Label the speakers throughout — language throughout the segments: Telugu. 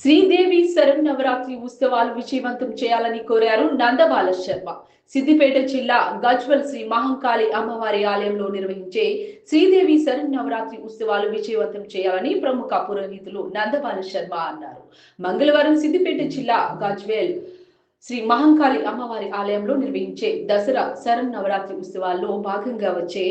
Speaker 1: శ్రీదేవి శరన్నవరాత్రి ఉత్సవాలు విజయవంతం చేయాలని కోరారు నందబాల శర్మ. సిద్దిపేట జిల్లా గజ్వెల్ శ్రీ మహంకాళి అమ్మవారి ఆలయంలో నిర్వహించే శ్రీదేవి శరన్నవరాత్రి ఉత్సవాలు విజయవంతం చేయాలని ప్రముఖ పురోహితులు నందబాల శర్మ అన్నారు. మంగళవారం సిద్దిపేట జిల్లా గజ్వెల్ శ్రీ మహంకాళి అమ్మవారి ఆలయంలో నిర్వహించే దసరా శరన్నవరాత్రి ఉత్సవాల్లో భాగంగా వచ్చే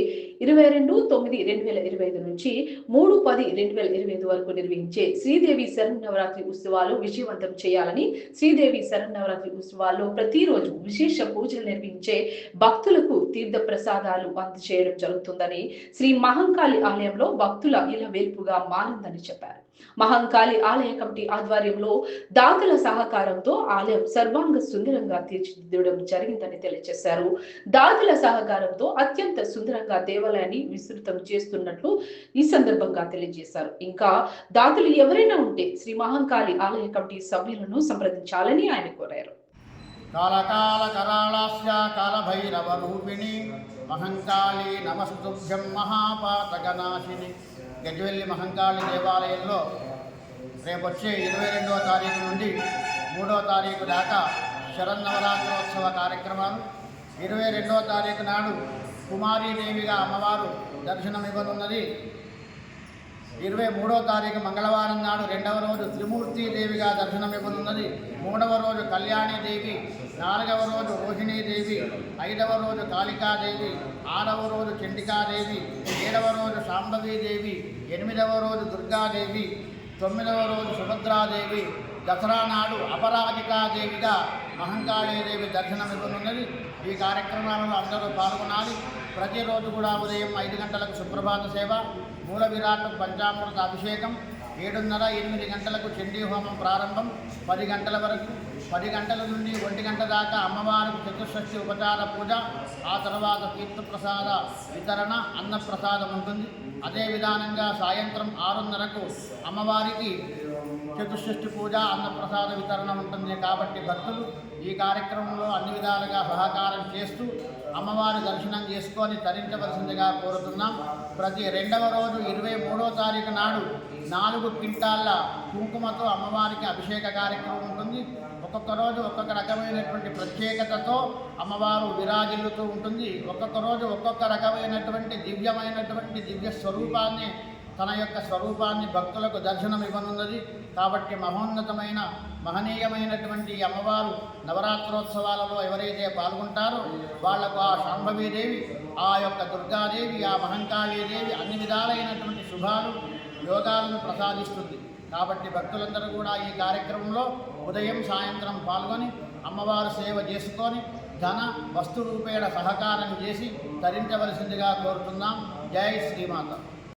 Speaker 1: 22/9/2025 నుంచి 3/10/2025 వరకు నిర్వహించే శ్రీదేవి శరన్నవరాత్రి ఉత్సవాలు విజయవంతం చేయాలని, శ్రీదేవి శరన్నవరాత్రి ఉత్సవాల్లో ప్రతిరోజు విశేష పూజలు నిర్వహించే భక్తులకు తీర్థ ప్రసాదాలు అందజేయడం జరుగుతుందని, శ్రీ మహంకాళి ఆలయంలో భక్తుల ఇలవేల్పుగా మారిందని చెప్పారు. మహంకాళి ఆలయ కమిటీ ఆధ్వర్యంలో దాతల సహకారంతో ఆలయం సర్వాంగ సుందరంగా తీర్చిదిద్దడం జరిగిందని తెలియజేశారు. దాతల సహకారంతో అత్యంత సుందరంగా దేవాలయాన్ని విస్తృతం చేస్తున్నట్లు ఈ సందర్భంగా తెలియజేశారు. ఇంకా దాతలు ఎవరైనా ఉంటే శ్రీ మహంకాళి ఆలయ కమిటీ సభ్యులను సంప్రదించాలని ఆయన కోరారు.
Speaker 2: కాళకాల కరాళాస్య కాలభైరవ రూపిణి మహంకాళి నమస్తుభ్యం మహాపాతకనాశిని. గజ్వెల్లి మహంకాళి దేవాలయంలో రేపు వచ్చే 22వ తారీఖు నుండి 3వ తారీఖు దాకా శరన్నవరాత్రోత్సవ కార్యక్రమాలు. 22వ తారీఖు నాడు కుమారీదేవిగా అమ్మవారు దర్శనమివ్వనున్నది. 23వ తారీఖు మంగళవారం నాడు 2వ రోజు త్రిమూర్తిదేవిగా దర్శనమివ్వనున్నది. 3వ రోజు కళ్యాణీదేవి, 4వ రోజు రోహిణీదేవి, 5వ రోజు కాళికాదేవి, 6వ రోజు చండికాదేవి, 7వ రోజు శాంభవీదేవి, 8వ రోజు దుర్గాదేవి, 9వ రోజు సుభద్రాదేవి, దసరా నాడు అపరాజికాదేవిగా మహంకాళీదేవి దర్శనమివ్వనున్నది. ఈ కార్యక్రమాలలో అందరూ పాల్గొనాలి. ప్రతిరోజు కూడా ఉదయం 5 గంటలకు సుప్రభాత సేవ, మూల విరాట్ పంచామృత అభిషేకం, 7:30-8 గంటలకు చండీ హోమం ప్రారంభం, 10 గంటల వరకు, 10 గంటల నుండి 1 గంట దాకా అమ్మవారికి చతుషష్ఠి ఉపచార పూజ, ఆ తర్వాత తీర్థప్రసాద వితరణ, అన్నప్రసాదం ఉంటుంది. అదే విధానంగా సాయంత్రం 6:30కు అమ్మవారికి చతుషష్ఠి పూజ, అన్నప్రసాద వితరణ ఉంటుంది. కాబట్టి భక్తులు ఈ కార్యక్రమంలో అన్ని విధాలుగా సహకారం చేస్తూ అమ్మవారి దర్శనం చేసుకొని తరించవలసిందిగా కోరుతున్నాం. ప్రతి 2వ రోజు 23వ తారీఖు నాడు 4 క్వింటాళ్ళ కుంకుమతో అమ్మవారికి అభిషేక కార్యక్రమం ఉంటుంది. ఒక్కొక్క రోజు ఒక్కొక్క రకమైనటువంటి ప్రత్యేకతతో అమ్మవారు విరాజిల్లుతూ ఉంటుంది. ఒక్కొక్క రోజు ఒక్కొక్క రకమైనటువంటి దివ్య స్వరూపాన్ని, తన యొక్క స్వరూపాన్ని భక్తులకు దర్శనం ఇవ్వనున్నది. కాబట్టి మహోన్నతమైన మహనీయమైనటువంటి అమ్మవారు నవరాత్రోత్సవాలలో ఎవరైతే పాల్గొంటారో వాళ్లకు ఆ శాంభవీదేవి, ఆ యొక్క దుర్గాదేవి, ఆ మహంకాళీదేవి అన్ని విధాలైనటువంటి శుభాలు, యోగాలను ప్రసాదిస్తుంది. కాబట్టి భక్తులందరూ కూడా ఈ కార్యక్రమంలో ఉదయం సాయంత్రం పాల్గొని అమ్మవారు సేవ చేసుకొని ధన వస్తు రూపేణ సహకారం చేసి తరించవలసిందిగా కోరుతున్నాం. జై శ్రీమాత.